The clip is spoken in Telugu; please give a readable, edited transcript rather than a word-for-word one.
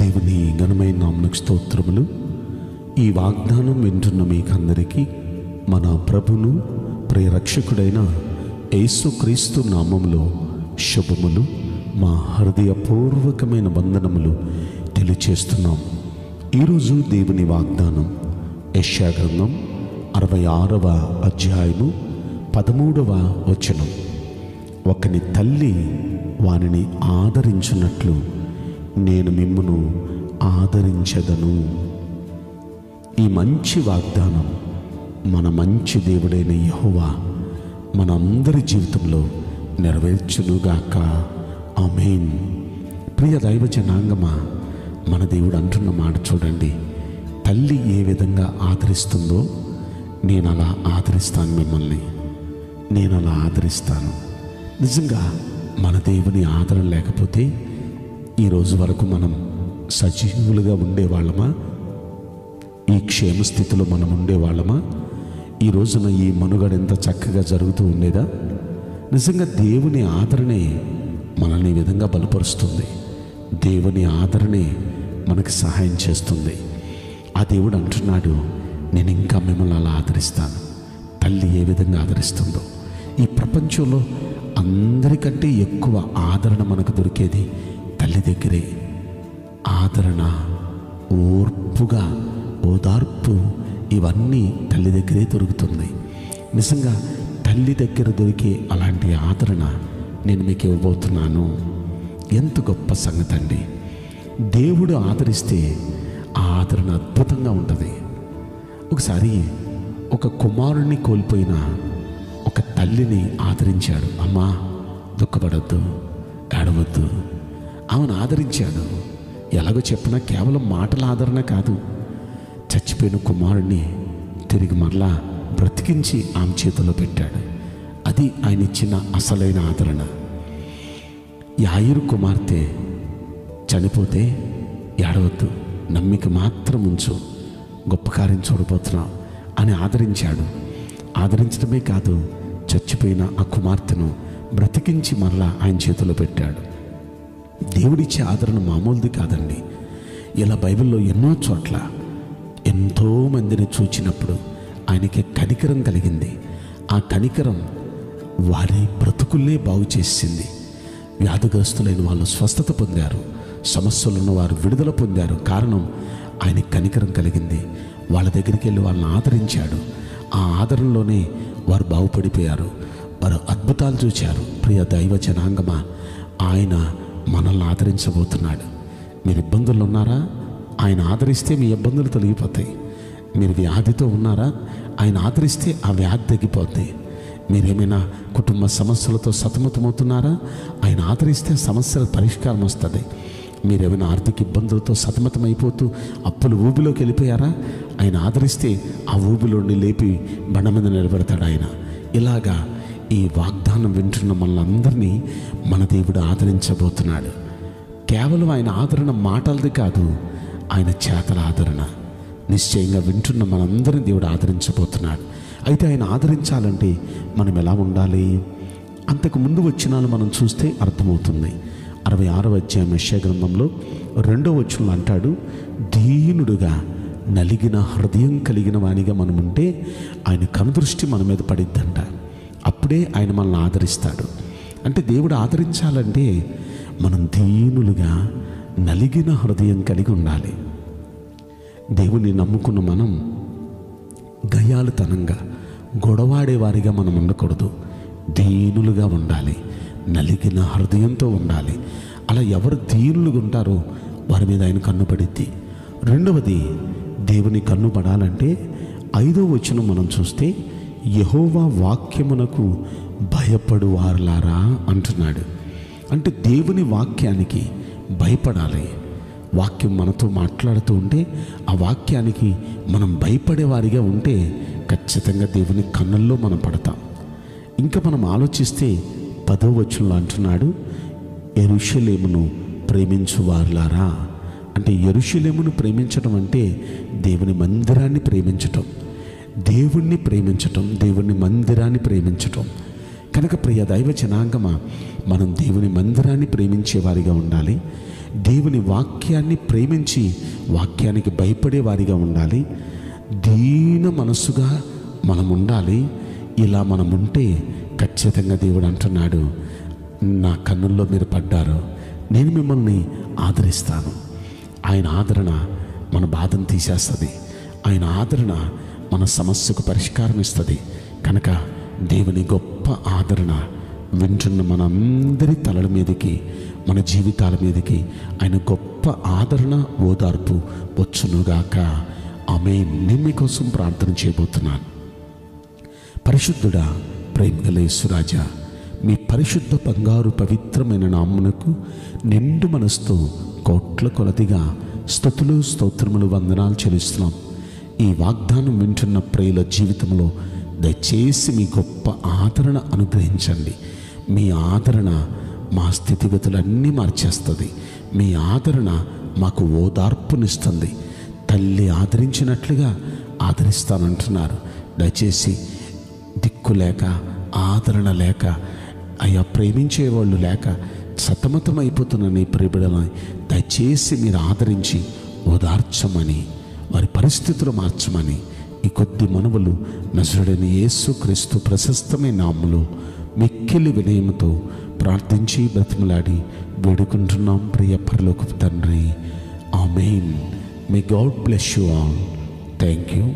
దేవుని ఘనమైన నామమునకు స్తోత్రములు. ఈ వాగ్దానం వింటున్న మీకందరికీ మన ప్రభును ప్రియరక్షకుడైన యేసుక్రీస్తు నామములో శుభములు, మా హృదయపూర్వకమైన వందనములు తెలియచేస్తున్నాం. ఈరోజు దేవుని వాగ్దానం యెషయా గ్రంథం 66వ అధ్యాయము 13వ వచనం. ఒకని తల్లి వానిని ఆదరించున్నట్లు నేను మిమ్మును ఆదరించెదను. ఈ మంచి వాగ్దానం మన మంచి దేవుడైన యెహోవా మనందరి జీవితంలో నెరవేర్చునుగాక. ఆమేన్. ప్రియ దైవ జనాంగమా, మన దేవుడు అంటున్న మాట చూడండి. తల్లి ఏ విధంగా ఆదరిస్తుందో నేను అలా ఆదరిస్తాను, మిమ్మల్ని నేను అలా ఆదరిస్తాను. నిజంగా మన దేవుని ఆదరణ లేకపోతే ఈరోజు వరకు మనం సజీవులుగా ఉండేవాళ్ళమా? ఈ క్షేమస్థితిలో మనం ఉండేవాళ్ళమా? ఈ రోజున ఈ మనుగడ ఎంత చక్కగా జరుగుతూ ఉండేదా? నిజంగా దేవుని ఆదరణే మనల్ని ఈ విధంగా బలపరుస్తుంది. దేవుని ఆదరణే మనకు సహాయం చేస్తుంది. ఆ దేవుడు అంటున్నాడు, నేను ఇంకా మిమ్మల్ని అలా ఆదరిస్తాను. తల్లి ఏ విధంగా ఆదరిస్తుందో, ఈ ప్రపంచంలో అందరికంటే ఎక్కువ ఆదరణ మనకు దొరికేది తల్లి దగ్గరే. ఆదరణ, ఓర్పుగా ఓదార్పు, ఇవన్నీ తల్లి దగ్గరే దొరుకుతుంది. నిజంగా తల్లి దగ్గర దొరికే అలాంటి ఆదరణ నేను మీకు ఇవ్వబోతున్నాను. ఎంత గొప్ప సంగతి అండి! దేవుడు ఆదరిస్తే ఆ ఆదరణ అద్భుతంగా ఉంటుంది. ఒకసారి ఒక కుమారుణ్ణి కోల్పోయిన ఒక తల్లిని ఆదరించాడు. అమ్మా, దుఃఖపడద్దు, ఏడవద్దు. ఆమెను ఆదరించాడు. ఎలాగో చెప్పినా కేవలం మాటల ఆదరణ కాదు, చచ్చిపోయిన కుమారుణ్ణి తిరిగి మరలా బ్రతికించి ఆమె చేతిలో పెట్టాడు. అది ఆయన ఇచ్చిన అసలైన ఆదరణ. యాయిరు కుమార్తె చనిపోతే ఏడవద్దు, నమ్మిక మాత్రం ఉంచు, గొప్ప కార్యం చూడబోతున్నావు అని ఆదరించాడు. ఆదరించడమే కాదు, చచ్చిపోయిన ఆ కుమార్తెను బ్రతికించి మరలా ఆయన చేతిలో పెట్టాడు. దేవుడిచ్చే ఆదరణ మామూలుది కాదండి. ఇలా బైబిల్లో ఎన్నో చోట్ల ఎంతోమందిని చూచినప్పుడు ఆయనకి కనికరం కలిగింది. ఆ కనికరం వారి బ్రతుకుల్నే బాగు చేసింది. వ్యాధిగ్రస్తులైన వాళ్ళు స్వస్థత పొందారు, సమస్యలు ఉన్న వారు విడుదల పొందారు. కారణం ఆయన కనికరం కలిగింది. వాళ్ళ దగ్గరికి వెళ్ళి వాళ్ళని ఆదరించాడు. ఆ ఆదరణలోనే వారు బాగుపడిపోయారు, వారు అద్భుతాలు చూచారు. ప్రియ దైవ జనాంగమా, ఆయన మనల్ని ఆదరించబోతున్నాడు. మీరు ఇబ్బందులు ఉన్నారా? ఆయన ఆదరిస్తే మీ ఇబ్బందులు తొలగిపోతాయి. మీరు వ్యాధితో ఉన్నారా? ఆయన ఆదరిస్తే ఆ వ్యాధి తగ్గిపోద్ది. మీరేమైనా కుటుంబ సమస్యలతో సతమతమవుతున్నారా? ఆయన ఆదరిస్తే సమస్యల పరిష్కారం వస్తుంది. మీరేమైనా ఆర్థిక ఇబ్బందులతో సతమతమైపోతూ అప్పులు ఊబిలోకి వెళ్ళిపోయారా? ఆయన ఆదరిస్తే ఆ ఊబిలోని లేపి బండ మీద నిలబెడతాడు ఆయన. ఇలాగా ఈ వాగ్దానం వింటున్న మనందరినీ మన దేవుడు ఆదరించబోతున్నాడు. కేవలం ఆయన ఆదరణ మాటలది కాదు, ఆయన చేతల ఆదరణ. నిశ్చయంగా వింటున్న మనందరినీ దేవుడు ఆదరించబోతున్నాడు. అయితే ఆయన ఆదరించాలంటే మనం ఎలా ఉండాలి? అంతకు ముందు వచనాలు మనం చూస్తే అర్థమవుతుంది. 66వ అధ్యాయం యెషయా గ్రంథంలో 2వ వచనంలో అంటాడు, దీనుడుగా నలిగిన హృదయం కలిగిన వానిగా మనం ఉంటే ఆయన కనుదృష్టి మన మీద పడిద్దంట. అప్పుడే ఆయన మనల్ని ఆదరిస్తాడు. అంటే దేవుడు ఆదరించాలంటే మనం దీనులుగా నలిగిన హృదయం కలిగి ఉండాలి. దేవుని నమ్ముకున్న మనం గయ్యాళితనంగా గొడవాడేవారిగా మనం ఉండకూడదు. దీనులుగా ఉండాలి, నలిగిన హృదయంతో ఉండాలి. అలా ఎవరు దీనులుగా ఉంటారో వారి మీద ఆయన కన్ను పడిద్ది. రెండవది, దేవుని కన్ను పడాలంటే 5వ వచనం మనం చూస్తే, యెహోవా వాక్యమునకు భయపడు వారులారా అంటున్నాడు. అంటే దేవుని వాక్యానికి భయపడాలి. వాక్యం మనతో మాట్లాడుతూ ఉంటే ఆ వాక్యానికి మనం భయపడేవారిగా ఉంటే ఖచ్చితంగా దేవుని కన్నుల్లో మనం పడతాం. ఇంకా మనం ఆలోచిస్తే 10వ వచనంలో అంటున్నాడు, యెరూషలేమును ప్రేమించు వారులారా. అంటే యెరూషలేమును ప్రేమించడం అంటే దేవుని మందిరాన్ని ప్రేమించటం, దేవుణ్ణి ప్రేమించటం, దేవుని మందిరాన్ని ప్రేమించటం. కనుక ప్రియ దైవ జనాంగమా, మనం దేవుని మందిరాన్ని ప్రేమించే వారిగా ఉండాలి. దేవుని వాక్యాన్ని ప్రేమించి వాక్యానికి భయపడే వారిగా ఉండాలి. దీన మనస్సుగా మనం ఉండాలి. ఇలా మనం ఉంటే ఖచ్చితంగా దేవుడు అంటున్నాడు, నా కన్నుల్లో మీరు పడ్డారు, నేను మిమ్మల్ని ఆదరిస్తాను. ఆయన ఆదరణ మన బాధను తీసేస్తుంది. ఆయన ఆదరణ మన సమస్యకు పరిష్కారం ఇస్తుంది. కనుక దేవుని గొప్ప ఆదరణ వింటున్న మనందరి తలల మీదకి, మన జీవితాల మీదకి ఆయన గొప్ప ఆదరణ, ఓదార్పు వచ్చునుగాక. ఆమేన్. నేను మీకోసం ప్రార్థన చేయబోతున్నాను. పరిశుద్ధుడా, ప్రేమగల యేసురాజా, మీ పరిశుద్ధ బంగారు పవిత్రమైన నామమునకు నిండు మనసుతో కోట్ల కొలదిగా స్తుతులు, స్తోత్రములు, వందనాలు చెల్లిస్తున్నాం. ఈ వాగ్దానం వింటున్న ప్రియుల జీవితంలో దయచేసి మీ గొప్ప ఆదరణ అనుగ్రహించండి. మీ ఆదరణ మా స్థితిగతులన్నీ మార్చేస్తుంది. మీ ఆదరణ మాకు ఓదార్పునిస్తుంది. తల్లి ఆదరించినట్లుగా ఆదరిస్తానంటున్నారు. దయచేసి దిక్కు లేక, ఆదరణ లేక, అయ్యా ప్రేమించేవాళ్ళు లేక సతమతం అయిపోతున్న నీ ప్రియబిడ్డలని దయచేసి మీరు ఆదరించి ఓదార్చమని, వారి పరిస్థితులు మార్చమని ఈ కొద్ది మనవులు నజరుడైన యేసుక్రీస్తు ప్రశస్తమైన నామములో మిక్కిలి వినయముతో ప్రార్థించి బ్రతిమలాడి వేడుకుంటున్నాం ప్రియ పరలోకపు తండ్రి. ఆమేన్. May God bless you all. Thank you.